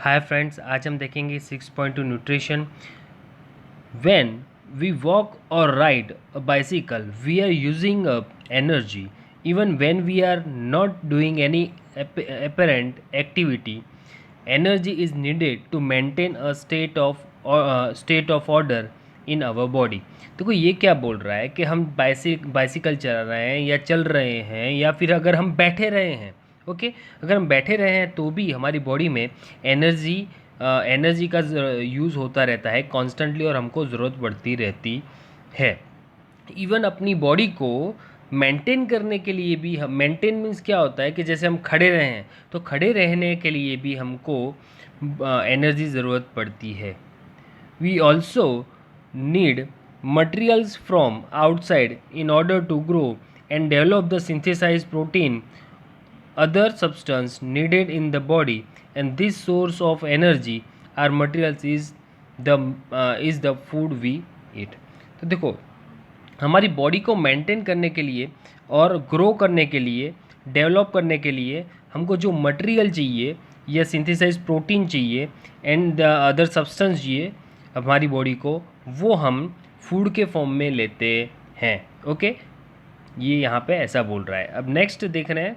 Hi friends, आज हम देखेंगे 6.2 nutrition. When we walk or ride a bicycle we are using up energy even when we are not doing any apparent activity. Energy is needed to maintain a state of order in our body. देखो ये क्या बोल रहा है कि हम bicycle चला रहे हैं या चल रहे हैं या फिर अगर हम बैठे रहे हैं, ओके, अगर हम बैठे रहे हैं तो भी हमारी बॉडी में एनर्जी एनर्जी का यूज़ होता रहता है कॉन्स्टेंटली और हमको ज़रूरत पड़ती रहती है। इवन अपनी बॉडी को मेंटेन करने के लिए भी हम, मेंटेन मीन्स क्या होता है कि जैसे हम खड़े रहें तो खड़े रहने के लिए भी हमको एनर्जी ज़रूरत पड़ती है। We also need materials from outside in order to grow and develop the synthesize protein other substance needed in the body, and this source of energy or materials is the food we eat. तो देखो, हमारी body को maintain करने के लिए और grow करने के लिए, डेवलप करने के लिए हमको जो मटेरियल चाहिए या सिंथेसाइज प्रोटीन चाहिए एंड द अदर सब्सटेंस चाहिए हमारी बॉडी को, वो हम फूड के फॉर्म में लेते हैं। ओके, ये यहाँ पे ऐसा बोल रहा है। अब नेक्स्ट देख रहे हैं,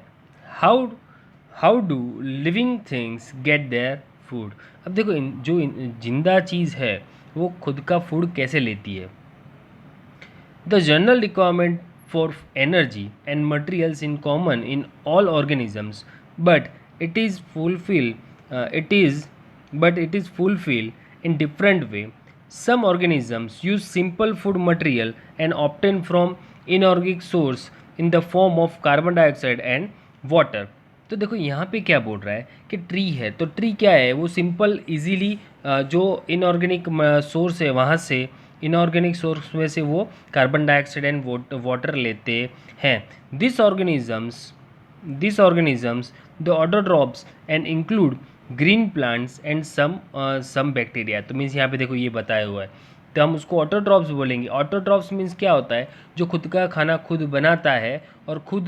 how do living things get their food. अब देखो, जो जिंदा चीज़ है वो खुद का फूड कैसे लेती है। The general requirement for energy and materials in common in all organisms, but it is fulfil it is fulfilled in different way. Some organisms use simple food material and obtain from inorganic source in the form of carbon dioxide and water. तो देखो यहाँ पे क्या बोल रहा है कि tree है, तो ट्री क्या है, वो सिंपल इजीली जो इनऑर्गेनिक सोर्स है वहाँ से, इनऑर्गेनिक सोर्स में से वो कार्बन डाइऑक्साइड एंड वाटर लेते हैं। This organisms the autotrophs and include green plants and some bacteria. तो मीन्स यहाँ पे देखो ये बताया हुआ है, तो हम उसको ऑटोट्रॉप्स बोलेंगे। ऑटोट्रॉप्स मीन्स क्या होता है, जो खुद का खाना खुद बनाता है और खुद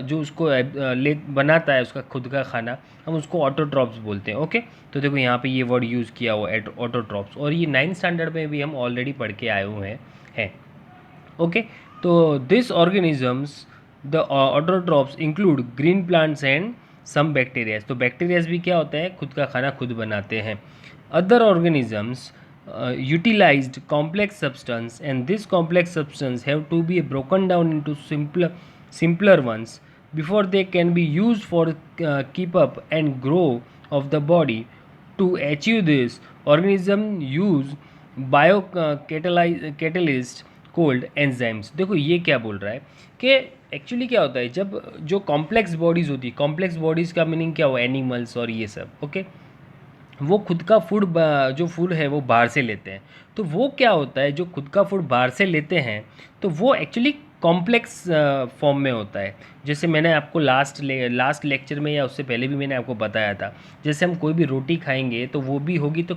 जो उसको ले बनाता है उसका खुद का खाना, हम उसको ऑटोट्रॉप्स बोलते हैं। ओके, तो देखो यहाँ पे ये वर्ड यूज़ किया हुआ है ऑटोट्रॉप्स, और ये 9th स्टैंडर्ड में भी हम ऑलरेडी पढ़ के आए हुए हैं। ओके, तो this organisms the autotrophs include green plants and some bacterias. तो बैक्टीरियाज भी क्या होते हैं, खुद का खाना खुद बनाते हैं। Other organisms utilized complex substance, and this complex substance have to be broken down into simpler ones before they can be used for keep up and grow of the body. To achieve this, organism use catalyst called enzymes. देखो ये क्या बोल रहा है कि actually क्या होता है, जब जो कॉम्प्लेक्स बॉडीज़ होती है, कॉम्प्लेक्स बॉडीज़ का मीनिंग क्या हुआ, एनिमल्स और ये सब, ओके, वो खुद का फूड जो फूड है वो बाहर से लेते हैं। तो वो क्या होता है, जो खुद का फूड बाहर से लेते हैं तो वो एक्चुअली कॉम्प्लेक्स फॉर्म में होता है। जैसे मैंने आपको लास्ट लेक्चर में या उससे पहले भी मैंने आपको बताया था, जैसे हम कोई भी रोटी खाएंगे तो वो भी होगी तो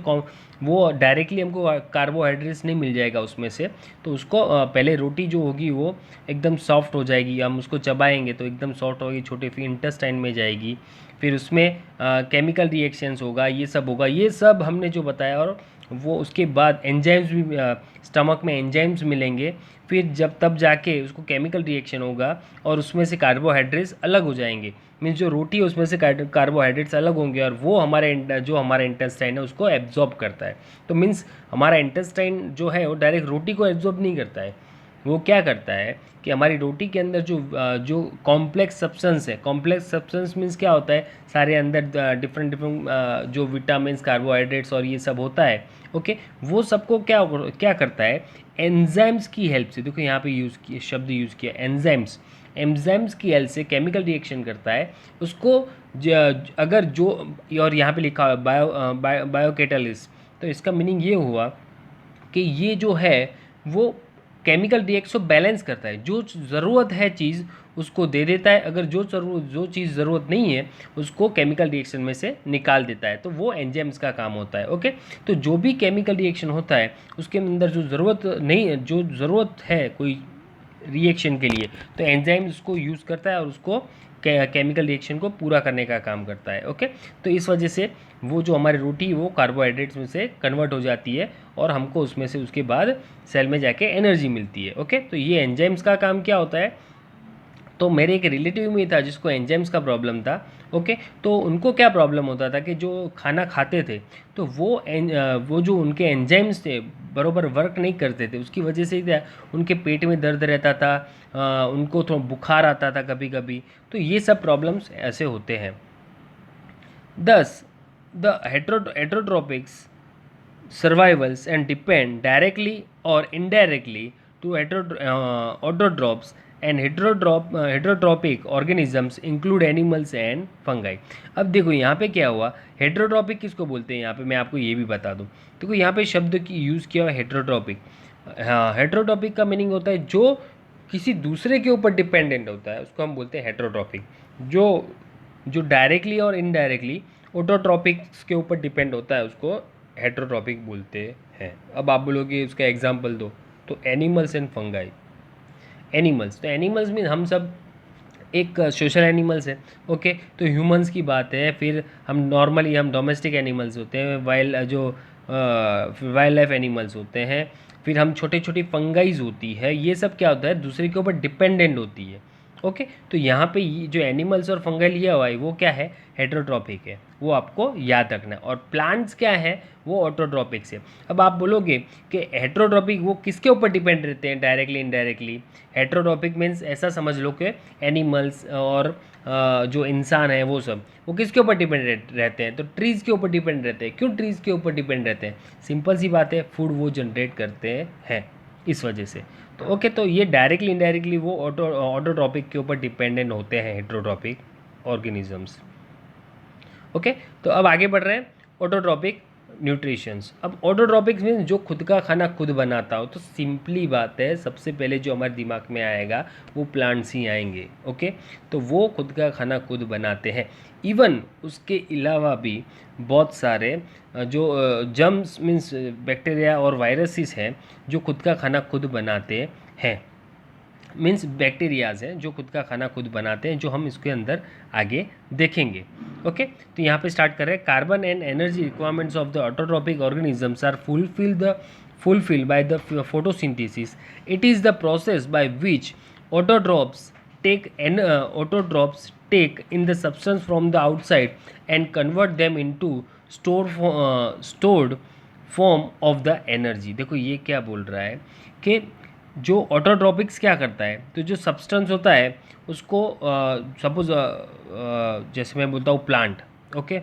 वो डायरेक्टली हमको कार्बोहाइड्रेट्स नहीं मिल जाएगा उसमें से, तो उसको पहले रोटी जो होगी वो एकदम सॉफ्ट हो जाएगी, हम उसको चबाएंगे तो एकदम सॉफ्ट होगी, छोटे फिर इंटेस्टाइन में जाएगी, फिर उसमें केमिकल रिएक्शंस होगा, ये सब होगा, ये सब हमने जो बताया। और वो उसके बाद एंजाइम्स भी स्टमक में एंजाइम्स मिलेंगे, फिर जब तब जाके उसको केमिकल रिएक्शन होगा और उसमें से कार्बोहाइड्रेट्स अलग हो जाएंगे। मीन्स जो रोटी है उसमें से कार्बोहाइड्रेट्स अलग होंगे और वो हमारा इंटेस्टाइन है उसको एब्जॉर्ब करता है। तो मीन्स हमारा इंटेस्टाइन जो है वो डायरेक्ट रोटी को एब्जॉर्ब नहीं करता है, वो क्या करता है कि हमारी रोटी के अंदर जो कॉम्प्लेक्स सब्सटेंस है, कॉम्प्लेक्स सब्सटेंस मीन्स क्या होता है, सारे अंदर डिफरेंट जो विटामिन्स, कार्बोहाइड्रेट्स और ये सब होता है, ओके, वो सबको क्या क्या करता है, एंजाइम्स की हेल्प से। देखो यहाँ पे शब्द यूज़ किया एंजाइम्स, एंजाइम्स की हेल्प से केमिकल रिएक्शन करता है उसको। अगर जो, और यहाँ पे लिखा हुआ बायोकेटालिस्ट, तो इसका मीनिंग ये हुआ कि ये जो है वो केमिकल रिएक्शन को बैलेंस करता है, जो ज़रूरत है चीज़ उसको दे देता है, अगर जो चीज़ ज़रूरत नहीं है उसको केमिकल रिएक्शन में से निकाल देता है, तो वो एंजाइम्स का काम होता है। ओके, तो जो भी केमिकल रिएक्शन होता है उसके अंदर जो ज़रूरत है कोई रिएक्शन के लिए, तो एंजाइम उसको यूज़ करता है और उसको केमिकल रिएक्शन को पूरा करने का काम करता है। ओके, तो इस वजह से वो जो हमारी रोटी वो कार्बोहाइड्रेट्स में से कन्वर्ट हो जाती है और हमको उसमें से उसके बाद सेल में जाके एनर्जी मिलती है। ओके, तो ये एंजाइम्स का काम क्या होता है, तो मेरे एक रिलेटिव में था जिसको एंजाइम्स का प्रॉब्लम था। ओके, तो उनको क्या प्रॉब्लम होता था कि जो खाना खाते थे तो वो जो उनके एंजाइम्स थे बरोबर वर्क नहीं करते थे, उसकी वजह से क्या उनके पेट में दर्द रहता था, उनको थोड़ा बुखार आता था कभी कभी। तो ये सब प्रॉब्लम्स ऐसे होते हैं। Thus, the heterotropics survivals and depend directly or indirectly to autotrophs and heterotropic organisms include animals and fungi। अब देखो यहाँ पे क्या हुआ, हेट्रोट्रॉपिक किसको बोलते हैं यहाँ पे मैं आपको ये भी बता दूँ। देखो यहाँ पे शब्द की यूज़ किया हुआ हेट्रोट्रॉपिक। हाँ, हेट्रोट्रॉपिक का मीनिंग होता है जो किसी दूसरे के ऊपर डिपेंडेंट होता है, उसको हम बोलते हैं हेट्रोट्रॉपिक। जो जो डायरेक्टली और इनडायरेक्टली ऑटोट्रॉपिक्स के ऊपर डिपेंड होता है उसको हेट्रोट्रॉपिक बोलते हैं। अब आप बोलोगे उसका एग्जांपल दो, तो एनिमल्स एंड फंगाई। एनिमल्स, तो एनिमल्स मीन हम सब एक सोशल एनिमल्स है। ओके, तो ह्यूमंस की बात है, फिर हम नॉर्मली हम डोमेस्टिक एनिमल्स होते हैं, वाइल्ड लाइफ एनिमल्स होते हैं, फिर हम छोटे छोटी फंगाइज होती है, ये सब क्या होता है दूसरे के ऊपर डिपेंडेंट होती है। ओके, तो यहाँ पे जो एनिमल्स और फंगाई लिया हुआ है वो क्या है, हेट्रोट्रॉपिक है, वो आपको याद रखना है। और प्लांट्स क्या है, वो ऑटोट्रॉपिक्स है। अब आप बोलोगे कि हेट्रोट्रॉपिक वो किसके ऊपर डिपेंड रहते हैं, डायरेक्टली इनडायरेक्टली। हेट्रोट्रॉपिक मीन्स ऐसा समझ लो कि एनिमल्स और जो इंसान है वो सब वो किसके ऊपर डिपेंड रहते हैं, तो ट्रीज़ के ऊपर डिपेंड रहते हैं। क्यों ट्रीज़ के ऊपर डिपेंड रहते हैं, सिंपल सी बात है, फूड वो जनरेट करते हैं इस वजह से। तो ओके, तो ये डायरेक्टली इनडायरेक्टली वो ऑटोट्रॉपिक के ऊपर डिपेंडेंट होते हैं हेट्रोट्रॉपिक ऑर्गेनिजम्स। ओके, तो अब आगे बढ़ रहे हैं, ऑटोट्रॉपिक न्यूट्रिशंस। अब ऑटोट्रॉपिक्स मीन्स जो खुद का खाना खुद बनाता हो, तो सिंपली बात है सबसे पहले जो हमारे दिमाग में आएगा वो प्लांट्स ही आएंगे। ओके, तो वो खुद का खाना खुद बनाते हैं। इवन उसके अलावा भी बहुत सारे जो जर्म्स मीन्स बैक्टीरिया और वायरसेस हैं जो खुद का खाना खुद बनाते हैं, मीन्स बैक्टीरियाज हैं जो खुद का खाना खुद बनाते हैं, जो हम इसके अंदर आगे देखेंगे। ओके, तो यहाँ पे स्टार्ट कर रहे हैं। Carbon and energy requirements of the autotrophic organisms are fulfilled by the photosynthesis. It is the process by which autotrophs take in the substance from the outside and convert them into stored form of the energy। देखो ये क्या बोल रहा है कि जो ऑटोट्रॉपिक्स क्या करता है, तो जो सब्सटेंस होता है उसको सपोज जैसे मैं बोलता हूँ प्लांट। ओके,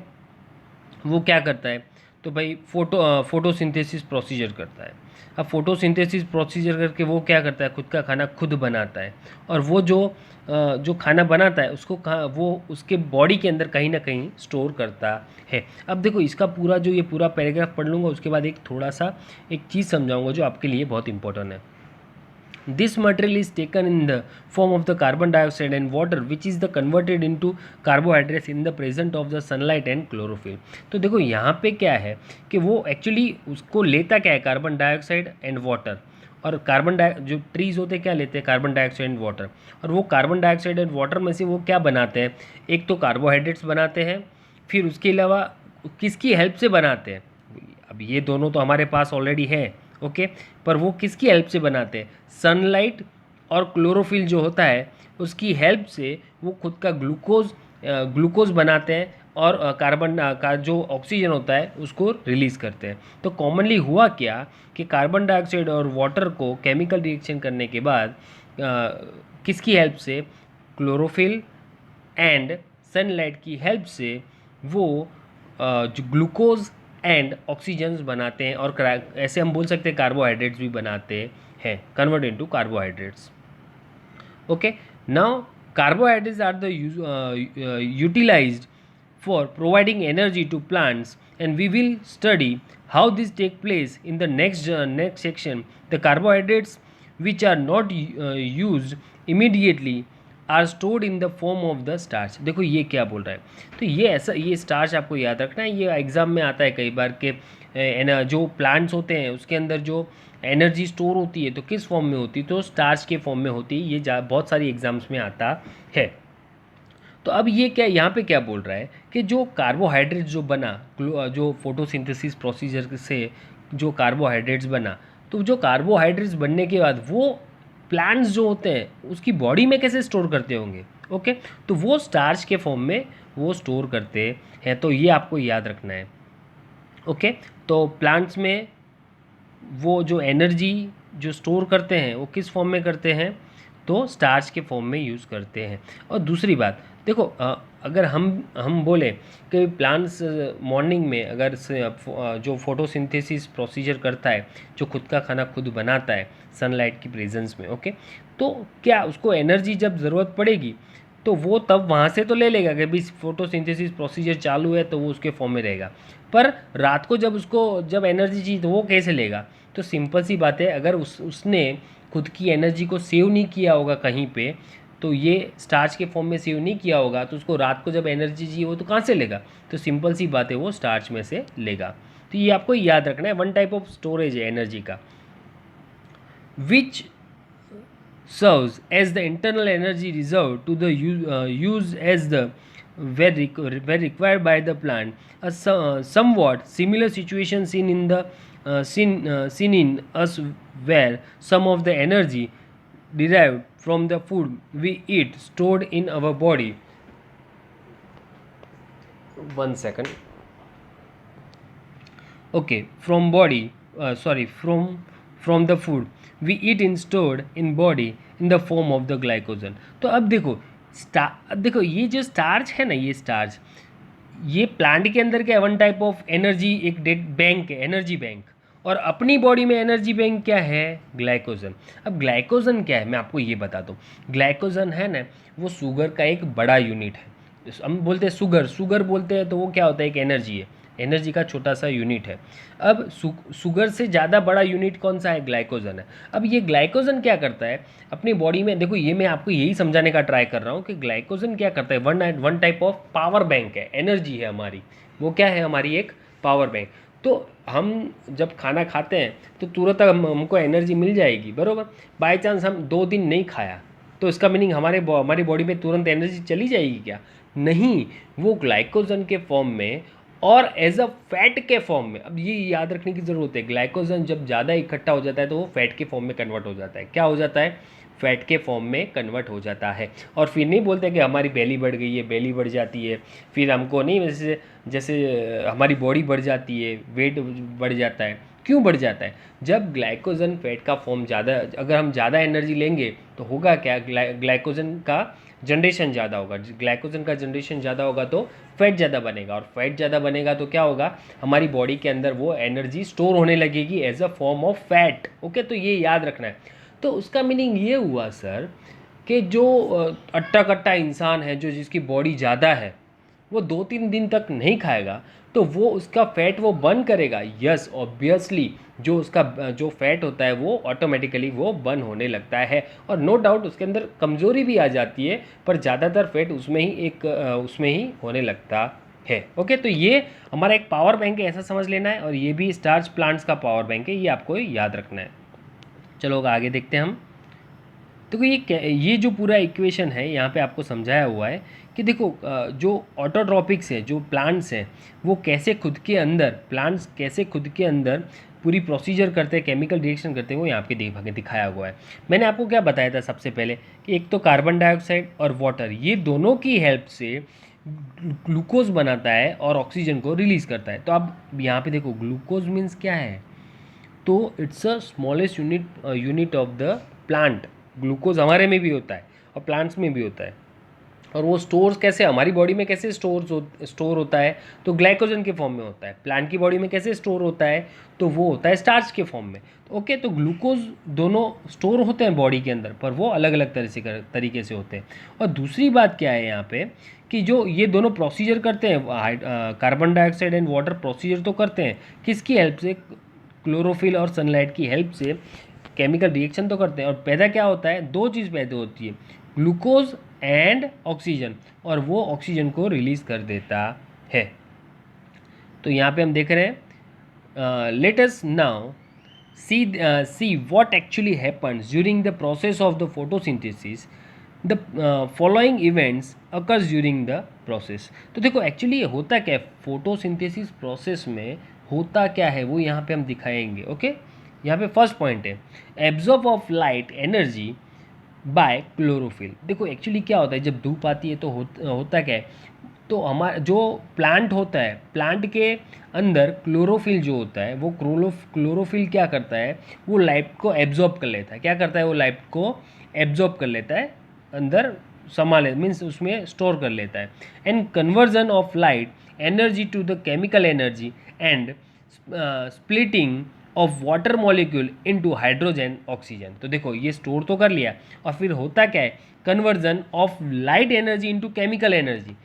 वो क्या करता है, तो भाई फोटोसिंथेसिस प्रोसीजर करता है। अब फोटोसिंथेसिस प्रोसीजर करके वो क्या करता है, खुद का खाना खुद बनाता है। और वो जो खाना बनाता है उसको वो उसके बॉडी के अंदर कहीं ना कहीं स्टोर करता है। अब देखो इसका पूरा जो ये पूरा पैराग्राफ पढ़ लूँगा, उसके बाद एक थोड़ा सा एक चीज़ समझाऊंगा जो आपके लिए बहुत इंपॉर्टेंट है। This material is taken in the form of the carbon dioxide and water, which is the converted into carbohydrates in the presence of the sunlight and chlorophyll। तो देखो यहाँ पे क्या है कि वो एक्चुअली उसको लेता क्या है, कार्बन डाइऑक्साइड एंड वाटर। और जो ट्रीज़ होते हैं क्या लेते हैं, कार्बन डाइऑक्साइड एंड वाटर। और वो कार्बन डाइऑक्साइड एंड वाटर में से वो क्या बनाते हैं, एक तो कार्बोहाइड्रेट्स बनाते हैं, फिर उसके अलावा किसकी हेल्प से बनाते हैं, अब ये दोनों तो हमारे पास ऑलरेडी है। ओके, पर वो किसकी हेल्प से बनाते हैं, सनलाइट और क्लोरोफिल जो होता है उसकी हेल्प से वो खुद का ग्लूकोज बनाते हैं और कार्बन का जो ऑक्सीजन होता है उसको रिलीज़ करते हैं। तो कॉमनली हुआ क्या कि कार्बन डाइऑक्साइड और वाटर को केमिकल रिएक्शन करने के बाद किसकी हेल्प से, क्लोरोफिल एंड सनलाइट की हेल्प से वो जो ग्लूकोज एंड ऑक्सीजन्स बनाते हैं, और ऐसे हम बोल सकते हैं कार्बोहाइड्रेट्स भी बनाते हैं, convert into carbohydrates. Okay, now carbohydrates are utilized for providing energy to plants, and we will study how this take place in the next section. The carbohydrates which are not used immediately are stored in the form of the starch. देखो ये क्या बोल रहा है, तो ये starch आपको याद रखना है, ये एग्जाम में आता है कई बार के जो प्लांट्स होते हैं उसके अंदर जो एनर्जी स्टोर होती है तो किस फॉर्म में होती है, तो स्टार्च के फॉर्म में होती है। ये बहुत सारी एग्जाम्स में आता है। तो अब ये क्या यहाँ पे क्या बोल रहा है कि जो कार्बोहाइड्रेट जो बना, जो फोटोसिंथेसिस प्रोसीजर से जो कार्बोहाइड्रेट्स बना, तो जो कार्बोहाइड्रेट्स बनने के बाद वो प्लांट्स जो होते हैं उसकी बॉडी में कैसे स्टोर करते होंगे। ओके, तो वो स्टार्च के फॉर्म में वो स्टोर करते हैं, तो ये आपको याद रखना है। ओके, तो प्लांट्स में वो जो एनर्जी जो स्टोर करते हैं वो किस फॉर्म में करते हैं, तो स्टार्च के फॉर्म में यूज़ करते हैं। और दूसरी बात देखो, अगर हम बोले कि प्लांट्स मॉर्निंग में अगर जो फोटोसिंथेसिस प्रोसीजर करता है, जो खुद का खाना खुद बनाता है सनलाइट की प्रेजेंस में, ओके, तो क्या उसको एनर्जी जब ज़रूरत पड़ेगी तो वो तब वहाँ से तो ले लेगा कि भाई फोटोसिंथेसिस प्रोसीजर चालू है तो वो उसके फॉर्म में रहेगा, पर रात को जब उसको जब एनर्जी चाहिए तो वो कैसे लेगा। तो सिंपल सी बात है, अगर उसने खुद की एनर्जी को सेव नहीं किया होगा कहीं पे, तो ये स्टार्च के फॉर्म में सेव नहीं किया होगा, तो उसको रात को जब एनर्जी चाहिए हो तो कहाँ से लेगा। तो सिंपल सी बात है, वो स्टार्च में से लेगा। तो ये आपको याद रखना है, वन टाइप ऑफ स्टोरेज है एनर्जी का, विच serves as the internal energy reserve to the use as the where required by the plant. A somewhat similar situation seen in us, where some of the energy derived from the food we eat stored in our body. 1 second. Okay, from body, sorry, from the food we eat in stored in body in the form of the glycogen. तो अब देखो अब देखो ये जो starch है ना, ये स्टार्च ये प्लांट के अंदर क्या है, वन टाइप ऑफ एनर्जी, एक डेट बैंक है, एनर्जी बैंक। और अपनी बॉडी में एनर्जी बैंक क्या है, ग्लाइकोजन। अब ग्लाइकोजन क्या है मैं आपको ये बता दूँ। ग्लाइकोजन है ना, वो शुगर का एक बड़ा यूनिट है। हम बोलते हैं शुगर बोलते हैं, तो वो क्या होता है, एक एनर्जी है, एनर्जी का छोटा सा यूनिट है। अब शुगर से ज़्यादा बड़ा यूनिट कौन सा है, ग्लाइकोजन है। अब ये ग्लाइकोजन क्या करता है अपनी बॉडी में, देखो ये मैं आपको यही समझाने का ट्राई कर रहा हूँ कि ग्लाइकोजन क्या करता है, one type of power bank है, एनर्जी है हमारी, वो क्या है, हमारी एक पावर बैंक। तो हम जब खाना खाते हैं तो तुरंत हमको एनर्जी मिल जाएगी, बरोबर। बाई चांस हम 2 दिन नहीं खाया तो इसका मीनिंग हमारी बॉडी में तुरंत एनर्जी चली जाएगी क्या, नहीं, वो ग्लाइकोजन के फॉर्म में और एज अ फैट के फॉर्म में। अब ये याद रखने की ज़रूरत है, ग्लाइकोजन जब ज़्यादा इकट्ठा हो जाता है तो वो फैट के फॉर्म में कन्वर्ट हो जाता है। क्या हो जाता है, फैट के फॉर्म में कन्वर्ट हो जाता है। और फिर नहीं बोलते कि हमारी बेली बढ़ गई है, बेली बढ़ जाती है, फिर हमको नहीं, जैसे जैसे हमारी बॉडी बढ़ जाती है, वेट बढ़ जाता है। क्यों बढ़ जाता है, जब ग्लाइकोजन फैट का फॉर्म ज़्यादा, अगर हम ज़्यादा एनर्जी लेंगे तो होगा क्या, ग्लाइकोजन का जनरेशन ज़्यादा होगा, ग्लाइकोजन का जनरेशन ज़्यादा होगा तो फैट ज़्यादा बनेगा, और फैट ज़्यादा बनेगा तो क्या होगा, हमारी बॉडी के अंदर वो एनर्जी स्टोर होने लगेगी as a form of fat. Okay, तो ये याद रखना है। तो उसका मीनिंग ये हुआ सर कि जो अट्टा कट्टा इंसान है, जो जिसकी बॉडी ज़्यादा है, वो 2-3 दिन तक नहीं खाएगा तो वो उसका फैट वो बर्न करेगा। यस, ऑब्वियसली जो उसका जो फैट होता है वो ऑटोमेटिकली वो बर्न होने लगता है, और नो डाउट उसके अंदर कमज़ोरी भी आ जाती है, पर ज़्यादातर फैट उसमें ही होने लगता है। ओके, तो ये हमारा एक पावर बैंक है, ऐसा समझ लेना है, और ये भी स्टार्च प्लांट्स का पावर बैंक है, ये आपको याद रखना है। चलो आगे देखते हैं हम। देखो ये जो पूरा इक्वेशन है यहाँ पे आपको समझाया हुआ है कि देखो जो ऑटोट्रॉपिक्स है, जो प्लांट्स हैं, वो कैसे खुद के अंदर, प्लांट्स कैसे खुद के अंदर पूरी प्रोसीजर करते हैं, केमिकल रिएक्शन करते हैं, वो यहाँ पे दिखाया हुआ है। मैंने आपको क्या बताया था सबसे पहले कि एक तो कार्बन डाइऑक्साइड और वाटर, ये दोनों की हेल्प से ग्लूकोज बनाता है और ऑक्सीजन को रिलीज़ करता है। तो अब यहाँ पे देखो ग्लूकोज मीन्स क्या है, तो it's a smallest unit of the plant. Glucose हमारे में भी होता है और प्लांट्स में भी होता है, और वो स्टोर्स कैसे हमारी बॉडी में कैसे स्टोर होता है, तो ग्लाइकोजन के फॉर्म में होता है। प्लांट की बॉडी में कैसे स्टोर होता है, तो वो होता है स्टार्च के फॉर्म में। ओके, तो ग्लूकोज दोनों स्टोर होते हैं बॉडी के अंदर, पर वो अलग अलग तरीके से होते हैं। और दूसरी बात क्या है यहाँ पे कि जो ये दोनों प्रोसीजर करते हैं, carbon dioxide and water procedure तो करते हैं, किसकी हेल्प से, क्लोरोफिल और सनलाइट की हेल्प से केमिकल रिएक्शन तो करते हैं। और पैदा क्या होता है, दो चीज़ पैदा होती है, ग्लूकोज एंड ऑक्सीजन, और वो ऑक्सीजन को रिलीज़ कर देता है। तो यहाँ पे हम देख रहे हैं, let us now see what actually happens during the process of the photosynthesis. The following events occurs during the process. तो देखो एक्चुअली होता क्या है फोटोसिंथेसिस प्रोसेस में, होता क्या है वो यहाँ पे हम दिखाएंगे। ओके, यहाँ पे फर्स्ट पॉइंट है absorb of light energy by chlorophyll. देखो एक्चुअली क्या होता है जब धूप आती है तो होता क्या है, तो हमारा जो प्लांट होता है, प्लांट के अंदर क्लोरोफिल जो होता है वो क्लोरोफिल क्या करता है, वो लाइट को एब्जॉर्ब कर लेता है। क्या करता है, वो लाइट को एब्जॉर्ब कर लेता है, अंदर संभाल मीन्स उसमें स्टोर कर लेता है। And conversion of light energy to the chemical energy and splitting of water molecule into hydrogen oxygen. तो देखो ये स्टोर तो कर लिया, और फिर होता क्या है conversion of light energy into chemical energy.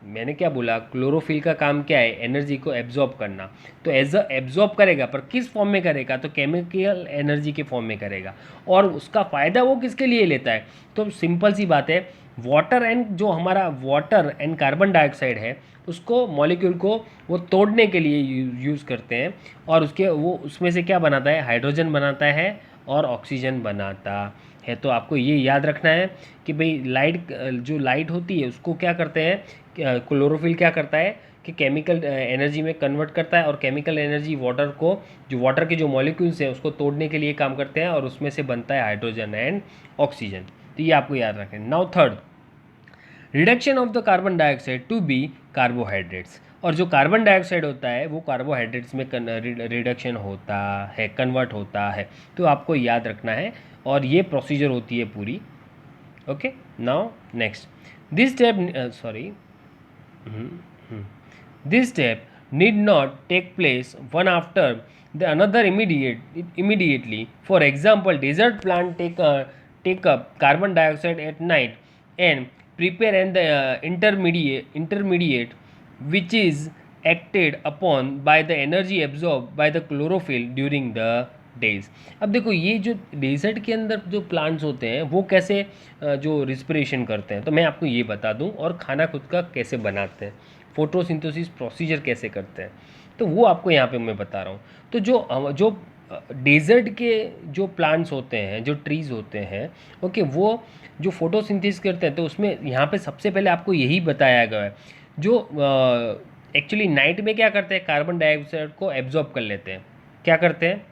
मैंने क्या बोला, क्लोरोफिल का काम क्या है, एनर्जी को एब्जॉर्ब करना। तो एब्जॉर्ब करेगा, पर किस फॉर्म में करेगा, तो केमिकल एनर्जी के फॉर्म में करेगा। और उसका फ़ायदा वो किसके लिए लेता है, तो सिंपल सी बात है, वाटर एंड जो हमारा वाटर एंड कार्बन डाइऑक्साइड है उसको मॉलिक्यूल को वो तोड़ने के लिए यूज़ करते हैं, और उसके वो उसमें से क्या बनाता है, हाइड्रोजन बनाता है और ऑक्सीजन बनाता है। तो आपको ये याद रखना है कि भाई लाइट, जो लाइट होती है उसको क्या करते हैं, क्लोरोफिल क्या करता है कि केमिकल एनर्जी में कन्वर्ट करता है, और केमिकल एनर्जी वाटर को, जो वाटर के जो मॉलिक्यूल्स हैं उसको तोड़ने के लिए काम करते हैं, और उसमें से बनता है हाइड्रोजन एंड ऑक्सीजन। तो ये आपको याद रखें। Now third, reduction of the carbon dioxide to be carbohydrates. और जो कार्बन डाइऑक्साइड होता है वो कार्बोहाइड्रेट्स में रिडक्शन होता है, कन्वर्ट होता है। तो आपको याद रखना है, और ये प्रोसीजर होती है पूरी। Okay, now next, this step sorry this step need not take place one after the another immediately. For example, desert plant take up carbon dioxide at night and prepare and the intermediate which is acted upon by the energy absorbed by the chlorophyll during the days. अब देखो ये जो desert के अंदर जो plants होते हैं वो कैसे जो रिस्पिरेशन करते हैं, तो मैं आपको ये बता दूं, और खाना खुद का कैसे बनाते हैं, फोटोसिंथेसिस प्रोसीजर कैसे करते हैं, तो वो आपको यहाँ पे मैं बता रहा हूँ। तो जो डेजर्ट के जो प्लांट्स होते हैं, जो ट्रीज़ होते हैं, ओके, वो जो फोटोसिंथेसिस करते हैं, तो उसमें यहाँ पे सबसे पहले आपको यही बताया गया है, जो एक्चुअली नाइट में क्या करते हैं, कार्बन डाइऑक्साइड को एब्जॉर्ब कर लेते हैं। क्या करते हैं,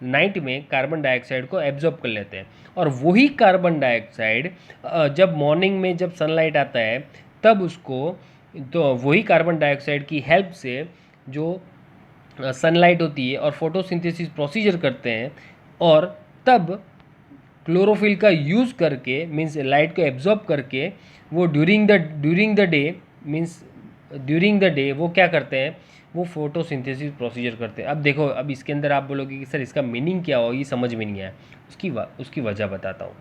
नाइट में कार्बन डाइऑक्साइड को एब्जॉर्ब कर लेते हैं, और वही कार्बन डाइऑक्साइड जब मॉर्निंग में जब सनलाइट आता है तब उसको, तो वही कार्बन डाइऑक्साइड की हेल्प से जो सनलाइट होती है और फोटोसिंथेसिस प्रोसीजर करते हैं, और तब क्लोरोफिल का यूज़ करके मीन्स लाइट को एब्जॉर्ब करके वो during the day means during the day वो क्या करते हैं, वो फोटोसिंथेसिस प्रोसीजर करते हैं। अब देखो, अब इसके अंदर आप बोलोगे कि सर इसका मीनिंग क्या हो, ये समझ में नहीं आया। उसकी वजह बताता हूँ।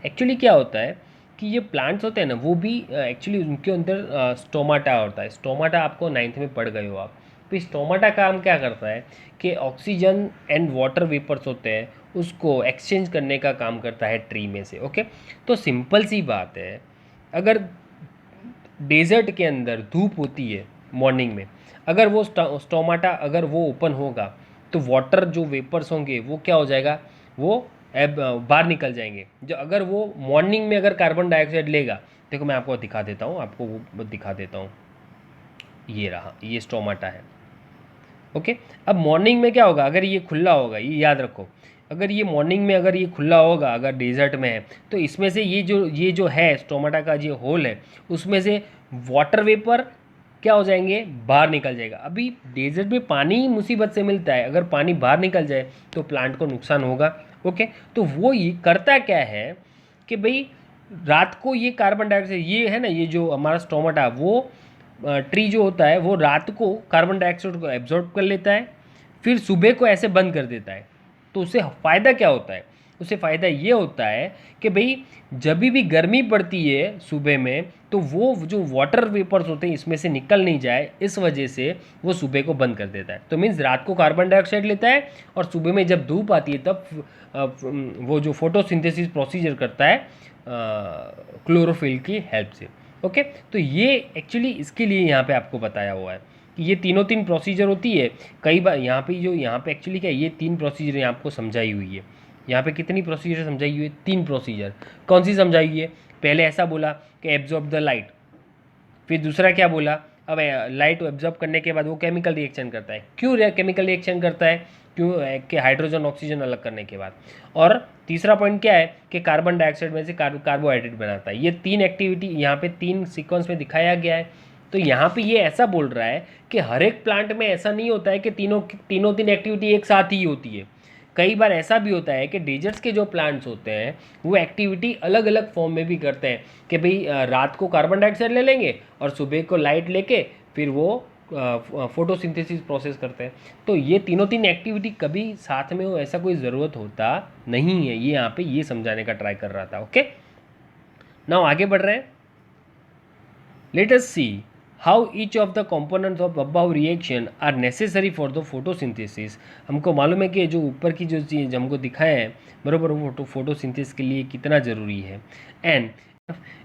एक्चुअली क्या होता है कि ये प्लांट्स होते हैं ना, वो भी एक्चुअली उनके अंदर स्टोमाटा होता है। स्टोमाटा आपको 9th में पढ़ गए हो आप। तो स्टोमाटा काम क्या करता है कि ऑक्सीजन एंड वाटर वेपर्स होते हैं उसको एक्सचेंज करने का काम करता है ट्री में से। ओके, तो सिंपल सी बात है, अगर डेजर्ट के अंदर धूप होती है मॉर्निंग में, अगर वो स्टोमाटा अगर वो ओपन होगा तो वाटर जो वेपर्स होंगे वो क्या हो जाएगा, वो बाहर निकल जाएंगे। जो अगर वो मॉर्निंग में अगर कार्बन डाइऑक्साइड लेगा, देखो मैं आपको दिखा देता हूँ, आपको वो दिखा देता हूँ, ये रहा, ये स्टोमाटा है। ओके, अब मॉर्निंग में क्या होगा, अगर ये खुला होगा, ये याद रखो, अगर ये मॉर्निंग में अगर ये खुला होगा, अगर डेजर्ट में है, तो इसमें से ये जो है स्टोमाटा का जो होल है, उसमें से वाटर वेपर क्या हो जाएंगे, बाहर निकल जाएगा। अभी डेजर्ट में पानी मुसीबत से मिलता है, अगर पानी बाहर निकल जाए तो प्लांट को नुकसान होगा। ओके, तो वो ये करता क्या है कि भाई रात को ये कार्बन डाइऑक्साइड, ये है ना, ये जो हमारा स्टोमाटा, वो ट्री जो होता है वो रात को कार्बन डाइऑक्साइड को एब्जॉर्ब कर लेता है, फिर सुबह को ऐसे बंद कर देता है। तो उससे फ़ायदा क्या होता है, उससे फ़ायदा ये होता है कि भाई जब भी गर्मी पड़ती है सुबह में, तो वो जो वाटर वेपर्स होते हैं इसमें से निकल नहीं जाए, इस वजह से वो सुबह को बंद कर देता है। तो मीन्स रात को कार्बन डाइऑक्साइड लेता है, और सुबह में जब धूप आती है तब वो जो फोटोसिंथेसिस प्रोसीजर करता है क्लोरोफिल की हेल्प से। ओके, तो ये एक्चुअली इसके लिए यहाँ पे आपको बताया हुआ है कि ये तीन प्रोसीजर होती है। कई बार यहाँ पे एक्चुअली क्या है, ये 3 प्रोसीजर यहाँ आपको समझाई हुई है। यहाँ पे कितनी प्रोसीजर समझाई हुई है, 3 प्रोसीजर। कौन सी समझाई हुई है, पहले ऐसा बोला कि एब्जॉर्ब द लाइट, फिर दूसरा क्या बोला, अब लाइट एब्जॉर्ब करने के बाद वो केमिकल रिएक्शन करता है। क्यों केमिकल रिएक्शन करता है? क्यों? कि हाइड्रोजन ऑक्सीजन अलग करने के बाद। और तीसरा पॉइंट क्या है कि कार्बन डाइऑक्साइड में से कार्बोहाइड्रेट बनाता है। ये 3 एक्टिविटी यहाँ पे 3 सीक्वेंस में दिखाया गया है। तो यहाँ पे ये ऐसा बोल रहा है कि हर एक प्लांट में ऐसा नहीं होता है कि तीनों तीन एक्टिविटी एक साथ ही होती है। कई बार ऐसा भी होता है कि डेजर्ट्स के जो प्लांट्स होते हैं वो एक्टिविटी अलग अलग फॉर्म में भी करते हैं कि भाई रात को कार्बन डाइऑक्साइड ले लेंगे और सुबह को लाइट लेके फिर वो फोटोसिंथेसिस प्रोसेस करते हैं। तो ये तीनों तीन एक्टिविटी कभी साथ में हो ऐसा कोई ज़रूरत होता नहीं है। ये यहाँ पे ये समझाने का ट्राई कर रहा था। ओके, नाउ आगे बढ़ रहे हैं। Let us see how each of the components of above reaction are necessary for the photosynthesis. हमको मालूम है कि जो ऊपर की जो चीज़ हमको दिखाया है बराबर वो फोटोसिंथेसिस के लिए कितना ज़रूरी है। And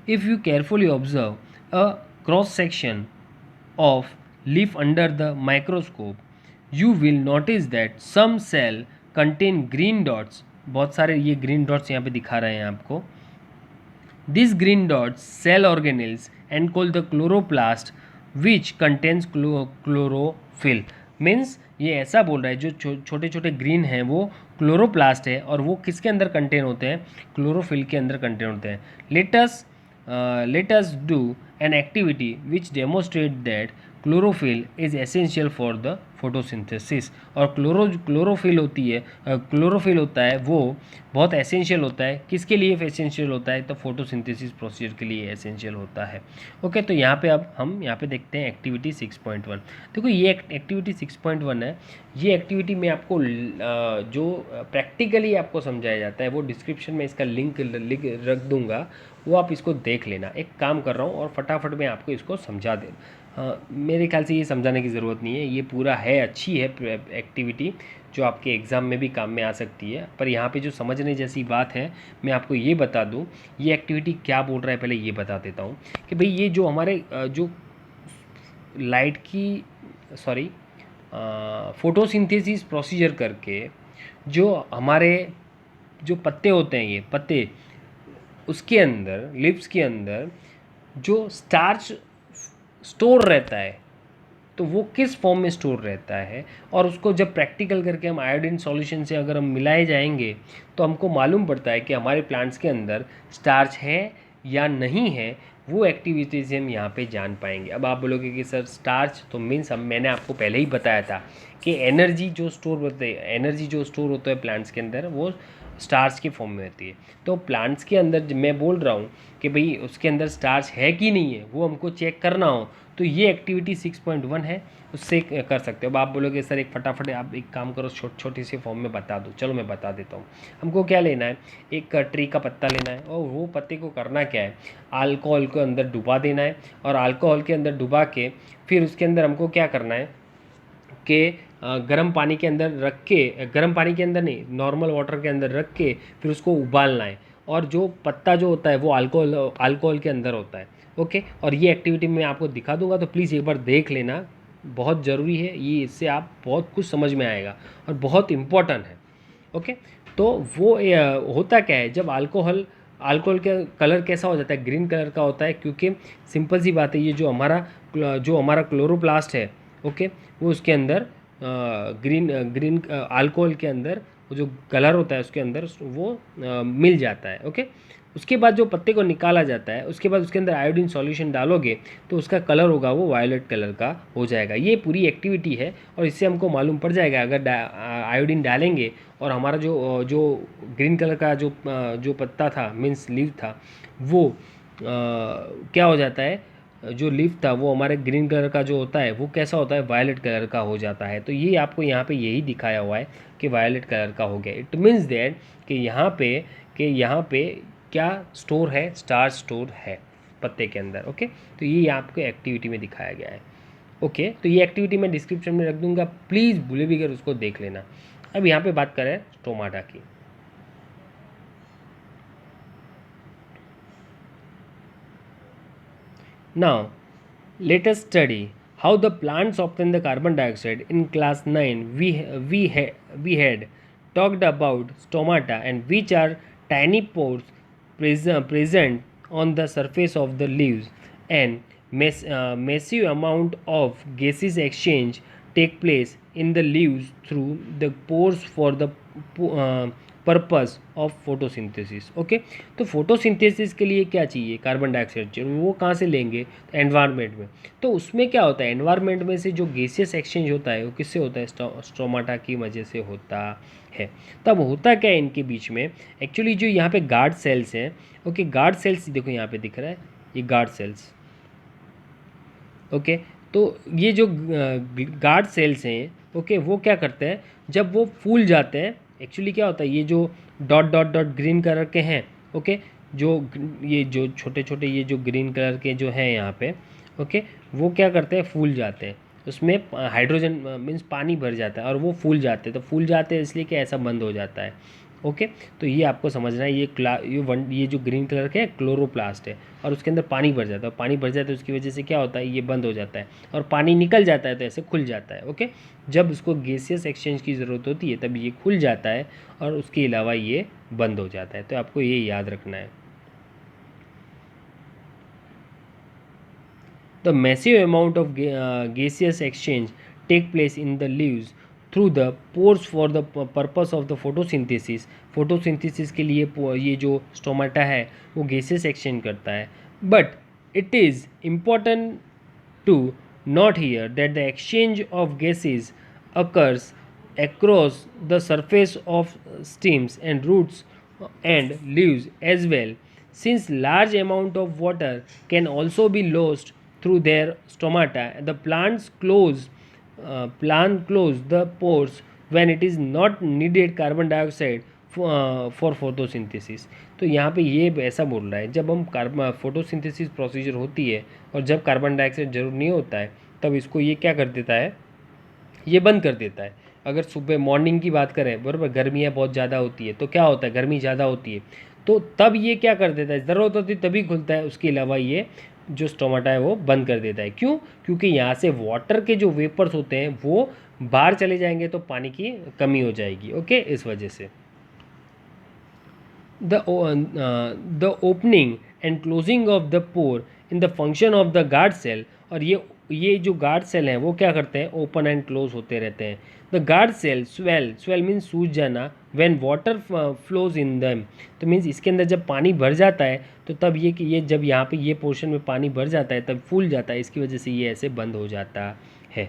if you carefully observe a cross section of leaf under the microscope you will notice that some cell contain green dots. बहुत सारे ये ग्रीन डॉट्स यहाँ पे दिखा रहे हैं आपको। These green dots cell organelles and called the chloroplast which contains chlorophyll। Means ये ऐसा बोल रहा है जो छोटे छोटे ग्रीन हैं वो क्लोरोप्लास्ट है और वो किसके अंदर कंटेन होते हैं? क्लोरोफिल के अंदर कंटेन होते हैं। Let us do an activity which demonstrate that chlorophyll is essential for the photosynthesis. और क्लोरोफिल होता है वो बहुत एसेंशियल होता है। किसके लिए एसेंशियल होता है? तो फोटोसिंथेसिस प्रोसीजर के लिए एसेंशियल होता है। ओके, तो यहाँ पे अब हम यहाँ पे देखते हैं एक्टिविटी 6.1। देखो ये एक्टिविटी 6.1 है। ये एक्टिविटी में आपको जो प्रैक्टिकली आपको समझाया जाता है वो डिस्क्रिप्शन में इसका लिंक रख दूंगा, वो आप इसको देख लेना। एक काम कर रहा हूँ और फटाफट मैं आपको इसको समझा दे। मेरे ख्याल से ये समझाने की ज़रूरत नहीं है, ये पूरा है, अच्छी है एक्टिविटी जो आपके एग्ज़ाम में भी काम में आ सकती है। पर यहाँ पे जो समझने जैसी बात है मैं आपको ये बता दूँ, ये एक्टिविटी क्या बोल रहा है पहले ये बता देता हूँ कि भाई ये जो हमारे जो लाइट की फोटोसिंथेसिस प्रोसीजर करके जो हमारे जो पत्ते होते हैं, ये पत्ते उसके अंदर लिप्स के अंदर जो स्टार्च स्टोर रहता है तो वो किस फॉर्म में स्टोर रहता है, और उसको जब प्रैक्टिकल करके हम आयोडीन सॉल्यूशन से अगर हम मिलाए जाएंगे तो हमको मालूम पड़ता है कि हमारे प्लांट्स के अंदर स्टार्च है या नहीं है। वो एक्टिविटीज़ हम यहाँ पे जान पाएंगे। अब आप बोलोगे कि सर स्टार्च तो मीन्स मैंने आपको पहले ही बताया था कि एनर्जी जो स्टोर होता है प्लांट्स के अंदर वो स्टार्च के फॉर्म में होती है। तो प्लांट्स के अंदर मैं बोल रहा हूँ कि भाई उसके अंदर स्टार्च है कि नहीं है वो हमको चेक करना हो तो ये एक्टिविटी 6.1 है, उससे कर सकते हो। अब आप बोलोगे सर एक फटाफट आप एक काम करो छोटी सी फॉर्म में बता दो। चलो मैं बता देता हूँ। हमको क्या लेना है, एक ट्री का पत्ता लेना है और वो पत्ते को करना क्या है, अल्कोहल को अंदर डुबा देना है और अल्कोहल के अंदर डुबा के फिर उसके अंदर हमको क्या करना है कि गर्म पानी के अंदर रख के, गर्म पानी के अंदर नहीं नॉर्मल वाटर के अंदर रख के फिर उसको उबालना है। और जो पत्ता जो होता है वो अल्कोहल के अंदर होता है। ओके, और ये एक्टिविटी मैं आपको दिखा दूंगा तो प्लीज़ एक बार देख लेना, बहुत ज़रूरी है ये, इससे आप बहुत कुछ समझ में आएगा और बहुत इम्पोर्टेंट है। ओके, तो वो होता क्या है जब अल्कोहल का कलर कैसा हो जाता है, ग्रीन कलर का होता है, क्योंकि सिंपल सी बात है ये जो हमारा क्लोरोप्लास्ट है, ओके, वो उसके अंदर ग्रीन अल्कोहल के अंदर वो जो कलर होता है उसके अंदर वो मिल जाता है। ओके, उसके बाद जो पत्ते को निकाला जाता है उसके बाद उसके अंदर आयोडीन सॉल्यूशन डालोगे तो उसका कलर होगा वो वायलेट कलर का हो जाएगा। ये पूरी एक्टिविटी है और इससे हमको मालूम पड़ जाएगा अगर आयोडीन डालेंगे और हमारा जो ग्रीन कलर का जो पत्ता था मीन्स लीफ था वो क्या हो जाता है, जो लीफ था वो हमारे ग्रीन कलर का जो होता है वो कैसा होता है, वायलेट कलर का हो जाता है। तो ये आपको यहाँ पे यही दिखाया हुआ है कि वायलेट कलर का हो गया। इट मीन्स दैट कि यहाँ पे क्या स्टोर है, स्टार्च स्टोर है पत्ते के अंदर। ओके, तो ये आपको एक्टिविटी में दिखाया गया है। ओके, तो ये एक्टिविटी मैं डिस्क्रिप्शन में रख दूंगा, प्लीज़ भूले भी कर उसको देख लेना। अब यहाँ पे बात करें स्टोमाटा की। Now, let us study how the plants obtain the carbon dioxide. In class 9, we had talked about stomata and which are tiny pores present on the surface of the leaves, and massive amount of gases exchange take place in the leaves through the pores for the purpose of photosynthesis. Okay, तो photosynthesis के लिए क्या चाहिए, carbon dioxide चाहिए। वो कहाँ से लेंगे, तो एनवायरनमेंट में। तो उसमें क्या होता है, एनवायरनमेंट में से जो गैसियस एक्सचेंज होता है वो किससे होता है, स्ट्रोमाटा की वजह से होता है। तब होता क्या है इनके बीच में, एक्चुअली जो यहाँ पे गार्ड सेल्स हैं, ओके, गार्ड सेल्स देखो यहाँ पे दिख रहा है, ये गार्ड सेल्स। ओके, तो ये जो गार्ड सेल्स हैं, ओके, वो क्या करते हैं, जब वो फूल जाते हैं, एक्चुअली क्या होता है, ये जो dot dot dot green colour के हैं, ओके, ये जो छोटे छोटे ये जो ग्रीन कलर के जो हैं यहाँ पे, ओके, वो क्या करते हैं, फूल जाते हैं, उसमें हाइड्रोजन मीन्स पानी भर जाता है और वो फूल जाते हैं। तो फूल जाते हैं इसलिए कि ऐसा बंद हो जाता है। ओके, तो ये आपको समझना है, ये जो ग्रीन कलर के क्लोरोप्लास्ट है और उसके अंदर पानी भर जाता है, पानी भर जाता है, उसकी वजह से क्या होता है, ये बंद हो जाता है और पानी निकल जाता है, तो ऐसे खुल जाता है। ओके, जब उसको गैसियस एक्सचेंज की ज़रूरत होती है तब ये खुल जाता है और उसके अलावा ये बंद हो जाता है। तो आपको ये याद रखना है। The massive amount of gaseous exchange take place in the leaves through the pores for the purpose of the photosynthesis। photosynthesis के लिए ये जो स्टोमाटा है वो gaseous exchange करता है। But it is important to note here that the exchange of gases occurs across the surface of stems and roots and leaves as well, since large amount of water can also be lost through their stomata. The plant close the pores when it is not needed carbon dioxide for photosynthesis. तो यहाँ पे ये ऐसा बोल रहा है, जब हम कार्बन फोटोसिंथेसिस प्रोसीजर होती है और जब कार्बन डाइऑक्साइड जरूर नहीं होता है तब इसको ये क्या कर देता है, ये बंद कर देता है। अगर सुबह मॉर्निंग की बात करें, बराबर, गर्मियाँ बहुत ज़्यादा होती है तो क्या होता है, गर्मी ज़्यादा होती है तो तब ये क्या कर देता है, ज़रूरत होती है तभी खुलता है, उसके अलावा ये जो स्टोमाटा है वो बंद कर देता है। क्यों, क्योंकि यहाँ से वाटर के जो वेपर्स होते हैं वो बाहर चले जाएंगे तो पानी की कमी हो जाएगी। ओके, इस वजह से the opening and closing of the pore in the function of the guard cell। और ये जो गार्ड सेल हैं वो क्या करते हैं, ओपन एंड क्लोज होते रहते हैं। The guard cell swell means सूज जाना, when water flows in them. तो मीन्स इसके अंदर जब पानी भर जाता है तो तब ये जब यहाँ पे ये पोर्शन में पानी भर जाता है तब फूल जाता है, इसकी वजह से ये ऐसे बंद हो जाता है।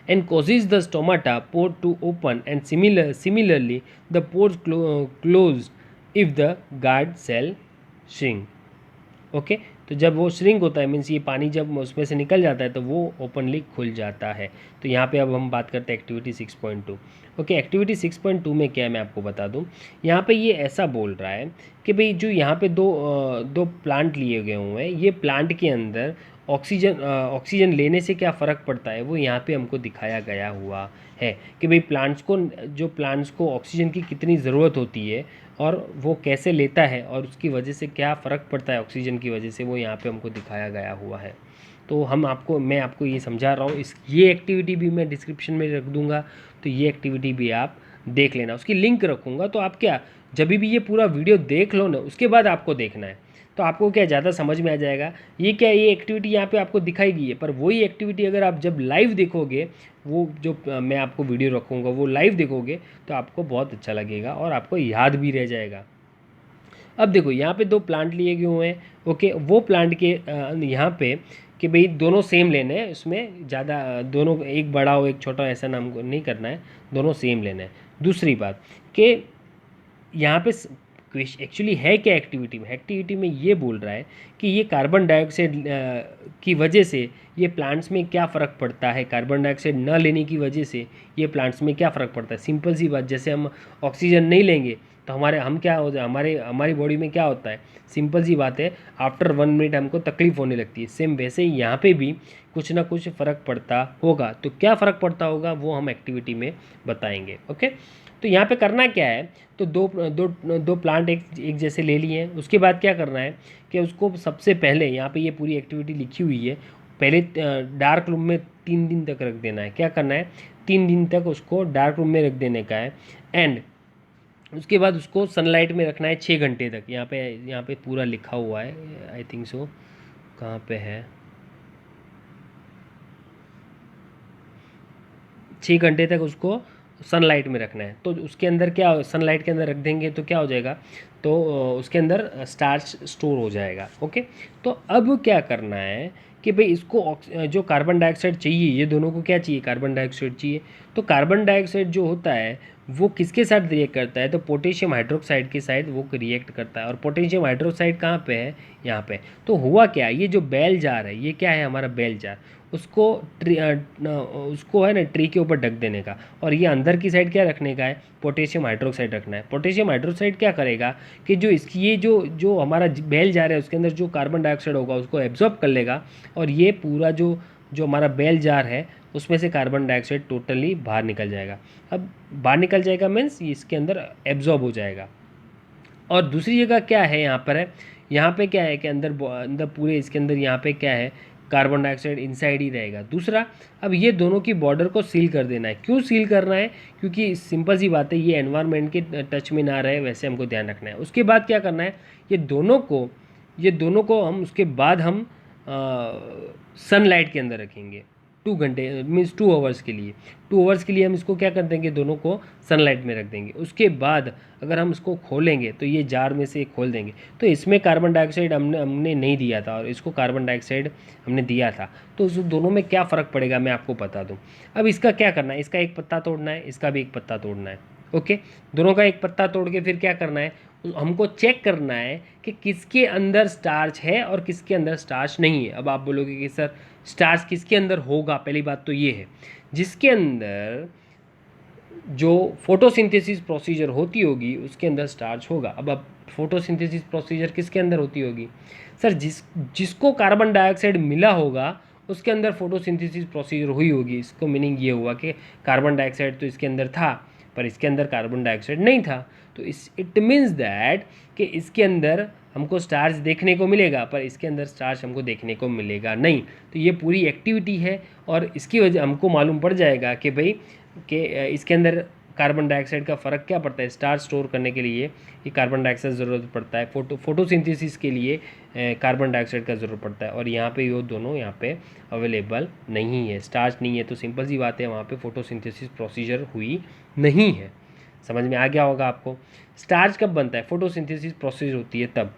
And causes the stomata pore to open, and similarly the pores closed if the guard cell shrink। Okay, तो जब वो श्रिंक होता है मीन्स ये पानी जब उसमें से निकल जाता है तो वो ओपनली खुल जाता है। तो यहाँ पे अब हम बात करते हैं एक्टिविटी 6.2। ओके, एक्टिविटी 6.2 में क्या है मैं आपको बता दूँ। यहाँ पे ये ऐसा बोल रहा है कि भाई जो यहाँ पे दो प्लांट लिए गए हुए हैं, ये प्लांट के अंदर ऑक्सीजन लेने से क्या फ़र्क पड़ता है वो यहाँ पे हमको दिखाया गया हुआ है कि भाई प्लांट्स को ऑक्सीजन की कितनी ज़रूरत होती है और वो कैसे लेता है और उसकी वजह से क्या फ़र्क पड़ता है ऑक्सीजन की वजह से, वो यहाँ पे हमको दिखाया गया हुआ है। तो मैं आपको ये समझा रहा हूँ। ये एक्टिविटी भी मैं डिस्क्रिप्शन में रख दूँगा, तो ये एक्टिविटी भी आप देख लेना, उसकी लिंक रखूँगा। तो आप क्या, जब भी ये पूरा वीडियो देख लो ना उसके बाद आपको देखना है, तो आपको क्या ज़्यादा समझ में आ जाएगा। ये एक्टिविटी यहाँ पे आपको दिखाई गई है, पर वही एक्टिविटी अगर आप जब लाइव देखोगे, वो जो मैं आपको वीडियो रखूँगा वो लाइव देखोगे तो आपको बहुत अच्छा लगेगा और आपको याद भी रह जाएगा। अब देखो यहाँ पे दो प्लांट लिए गए हुए हैं। ओके, वो प्लांट के यहाँ पे कि भाई दोनों सेम लेने हैं, उसमें ज़्यादा दोनों एक बड़ा हो एक छोटा ऐसा नाम को नहीं करना है, दोनों सेम लेना है। दूसरी बात कि यहाँ पे एक्चुअली है क्या एक्टिविटी में ये बोल रहा है कि ये कार्बन डाइऑक्साइड की वजह से ये प्लांट्स में क्या फ़र्क पड़ता है, कार्बन डाइऑक्साइड न लेने की वजह से ये प्लांट्स में क्या फ़र्क पड़ता है। सिंपल सी बात, जैसे हम ऑक्सीजन नहीं लेंगे तो हम क्या हो जाए, हमारी बॉडी में क्या होता है, सिंपल सी बात है, आफ्टर 1 मिनट हमको तकलीफ़ होने लगती है। सेम वैसे ही यहाँ पे भी कुछ ना कुछ फ़र्क पड़ता होगा। तो क्या फ़र्क पड़ता होगा वो हम एक्टिविटी में बताएंगे। ओके, तो यहाँ पे करना क्या है, तो दो प्लांट एक जैसे ले लिए हैं। उसके बाद क्या करना है कि उसको सबसे पहले यहाँ पे ये पूरी एक्टिविटी लिखी हुई है, पहले डार्क रूम में 3 दिन तक रख देना है। क्या करना है, 3 दिन तक उसको डार्क रूम में रख देने का है। एंड उसके बाद उसको सनलाइट में रखना है 6 घंटे तक। यहाँ पे पूरा लिखा हुआ है, आई थिंक सो, कहाँ पे है, 6 घंटे तक उसको सनलाइट में रखना है। तो उसके अंदर क्या, सनलाइट के अंदर रख देंगे तो क्या हो जाएगा, तो उसके अंदर स्टार्च स्टोर हो जाएगा। ओके, तो अब क्या करना है कि भाई इसको जो कार्बन डाइऑक्साइड चाहिए, ये दोनों को क्या चाहिए, कार्बन डाइऑक्साइड चाहिए। तो कार्बन डाइऑक्साइड जो होता है वो किसके साथ रिएक्ट करता है, तो पोटेशियम हाइड्रोक्साइड के साथ वो रिएक्ट करता है। और पोटेशियम हाइड्रोक्साइड कहाँ पे है, यहाँ पे। तो हुआ क्या, ये जो बेल जार है, ये क्या है हमारा बेल जार, उसको उसको है ना ट्री के ऊपर ढक देने का। और ये अंदर की साइड क्या रखने का है, पोटेशियम हाइड्रोक्साइड रखना है। पोटेशियम हाइड्रोक्साइड क्या करेगा कि जो इसकी ये जो जो हमारा बेल जार है उसके अंदर जो कार्बन डाइऑक्साइड होगा उसको एब्जॉर्ब कर लेगा, और ये पूरा जो जो हमारा बेल जार है उसमें से कार्बन डाइऑक्साइड टोटली बाहर निकल जाएगा। अब बाहर निकल जाएगा मीन्स इसके अंदर एब्जॉर्ब हो जाएगा। और दूसरी जगह क्या है, यहाँ पर है, यहाँ पे क्या है कि अंदर अंदर पूरे इसके अंदर यहाँ पे क्या है, कार्बन डाइऑक्साइड इनसाइड ही रहेगा। दूसरा, अब ये दोनों की बॉर्डर को सील कर देना है। क्यों सील करना है, क्योंकि सिंपल सी बात है, ये एनवायरनमेंट के टच में ना रहे, वैसे हमको ध्यान रखना है। उसके बाद क्या करना है, ये दोनों को हम उसके बाद हम सनलाइट के अंदर रखेंगे 2 घंटे मीन्स 2 आवर्स के लिए। 2 आवर्स के लिए हम इसको क्या कर देंगे, दोनों को सनलाइट में रख देंगे। उसके बाद अगर हम इसको खोलेंगे तो ये जार में से खोल देंगे, तो इसमें कार्बन डाइऑक्साइड हमने नहीं दिया था और इसको कार्बन डाइऑक्साइड हमने दिया था। तो उस दोनों में क्या फ़र्क पड़ेगा मैं आपको बता दूँ। अब इसका क्या करना है, इसका एक पत्ता तोड़ना है, इसका भी एक पत्ता तोड़ना है। ओके, दोनों का एक पत्ता तोड़ के फिर क्या करना है, हमको चेक करना है कि किसके अंदर स्टार्च है और किसके अंदर स्टार्च नहीं है। अब आप बोलोगे कि सर स्टार्च किसके अंदर होगा, पहली बात तो ये है, जिसके अंदर जो फोटोसिंथेसिस प्रोसीजर होती होगी उसके अंदर स्टार्च होगा। अब फोटोसिंथेसिस प्रोसीजर किसके अंदर होती होगी, सर जिसको कार्बन डाइऑक्साइड मिला होगा उसके अंदर फोटोसिंथेसिस प्रोसीजर हुई होगी। इसको मीनिंग ये हुआ कि कार्बन डाइऑक्साइड तो इसके अंदर था पर इसके अंदर कार्बन डाइऑक्साइड नहीं था। तो इट मीन्स दैट कि इसके अंदर हमको स्टार्च देखने को मिलेगा पर इसके अंदर स्टार्च हमको देखने को मिलेगा नहीं। तो ये पूरी एक्टिविटी है और इसकी वजह हमको मालूम पड़ जाएगा कि भाई कि इसके अंदर कार्बन डाइऑक्साइड का फ़र्क क्या पड़ता है। स्टार्च स्टोर करने के लिए ये कार्बन डाइऑक्साइड ज़रूरत पड़ता है, फोटोसिंथेसिस के लिए कार्बन डाइऑक्साइड का ज़रूरत पड़ता है। और यहाँ पे ये दोनों यहाँ पे अवेलेबल नहीं है, स्टार्च नहीं है, तो सिंपल सी बात है वहाँ पे फोटोसिंथेसिस प्रोसीजर हुई नहीं है। समझ में आ गया होगा आपको। स्टार्च कब बनता है, फोटोसिंथेसिस प्रोसीजर होती है तब।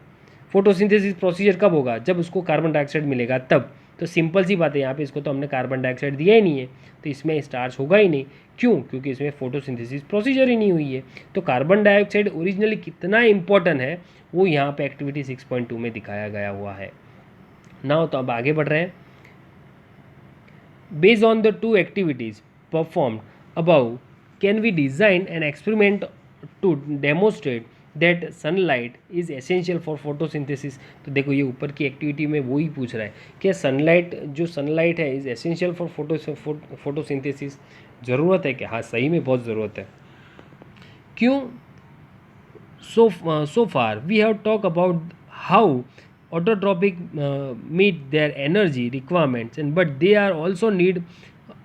फोटोसिंथेसिस प्रोसीजर कब होगा, जब उसको कार्बन डाइऑक्साइड मिलेगा तब। तो सिंपल सी बात है, यहाँ पे इसको तो हमने कार्बन डाइऑक्साइड दिया ही नहीं है तो इसमें स्टार्च होगा ही नहीं। क्यों, क्योंकि इसमें फोटोसिंथेसिस प्रोसीजर ही नहीं हुई है। तो कार्बन डाइऑक्साइड ओरिजिनली कितना इंपॉर्टेंट है वो यहाँ पे एक्टिविटी 6.2 में दिखाया गया हुआ है ना। तो अब आगे बढ़ रहे हैं। Based on the 2 activities performed above, can we design an experiment to demonstrate that sunlight is essential for photosynthesis. तो देखो ये ऊपर की एक्टिविटी में वो ही पूछ रहा है कि सनलाइट है इज़ एसेंशियल फॉर फोटोसिंथेसिस। ज़रूरत है क्या, हाँ सही में बहुत ज़रूरत है। क्यों, so far we have talked about how autotropic meet their energy requirements, and but they are also need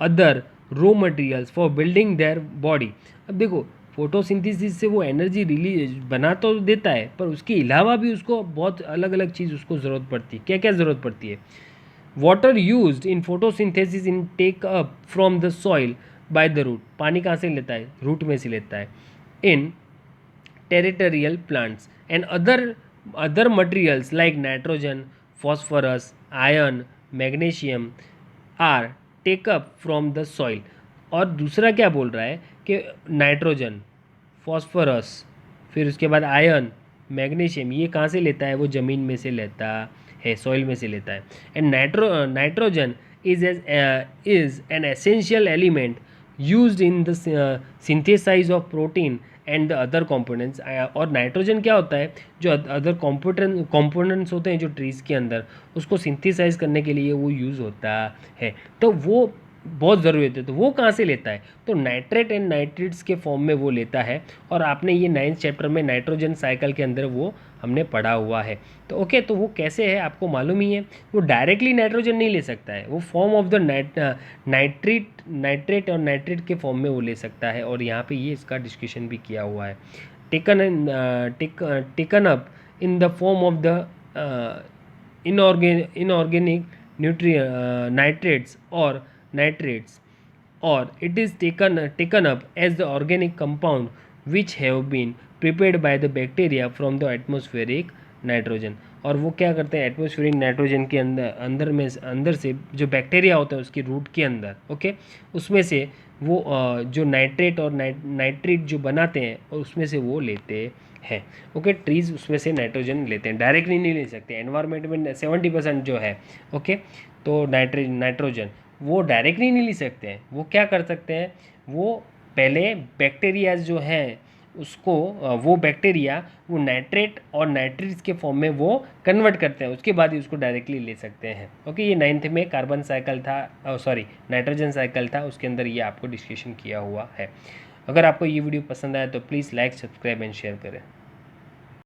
other raw materials for building their body। अब देखो फोटोसिंथेसिस से वो एनर्जी रिलीज बना तो देता है पर उसके अलावा भी उसको बहुत अलग अलग चीज़ उसको ज़रूरत पड़ती है। क्या क्या ज़रूरत पड़ती है, water used in photosynthesis in take up from the soil by the root. पानी कहाँ से लेता है, रूट में से लेता है। इन territorial plants and other materials like nitrogen, phosphorus, iron, magnesium are take up from the soil। और दूसरा क्या बोल रहा है कि नाइट्रोजन, फॉस्फोरस, फिर उसके बाद आयरन, मैग्नीशियम, ये कहाँ से लेता है, वो ज़मीन में से लेता है, सॉइल में से लेता है। And nitrogen is an essential element used in the synthesize of protein and the other components. और नाइट्रोजन क्या होता है, जो अदर कॉम्पोनेंट्स होते हैं जो ट्रीज़ के अंदर, उसको सिंथेसाइज करने के लिए वो यूज़ होता है। तो वो बहुत ज़रूरी होती है। तो वो कहाँ से लेता है, तो नाइट्रेट एंड नाइट्रेट्स के फॉर्म में वो लेता है। और आपने ये 9th चैप्टर में नाइट्रोजन साइकिल के अंदर वो हमने पढ़ा हुआ है। तो ओके, तो वो कैसे है आपको मालूम ही है। वो डायरेक्टली नाइट्रोजन नहीं ले सकता है, वो फॉर्म ऑफ द नाइट्रेट और नाइट्रेट के फॉर्म में वो ले सकता है। और यहाँ पे ये इसका डिस्कशन भी किया हुआ है। taken up in the form of the inorganic nitrates or nitrates, or it is taken up as the organic compound which have been prepared by the bacteria from the atmospheric nitrogen. और वो क्या करते हैं, atmospheric nitrogen के अंदर से जो bacteria होता है उसकी रूट के अंदर, ओके, उसमें से वो जो नाइट्रेट और नाइट्रेट जो बनाते हैं और उसमें से वो लेते हैं, ओके। ट्रीज उसमें से नाइट्रोजन लेते हैं, डायरेक्टली नहीं ले सकते। एनवायरनमेंट में 70% जो है, ओके, तो नाइट्रोजन वो डायरेक्टली नहीं ले सकते हैं। वो क्या कर सकते हैं, वो पहले बैक्टीरिया जो हैं उसको वो बैक्टीरिया वो नाइट्रेट और नाइट्रेट्स के फॉर्म में वो कन्वर्ट करते हैं, उसके बाद ही उसको डायरेक्टली ले सकते हैं, ओके। ये 9th में कार्बन साइकिल था, सॉरी नाइट्रोजन साइकिल था, उसके अंदर ये आपको डिस्कशन किया हुआ है। अगर आपको ये वीडियो पसंद आया तो please like, subscribe and share करें।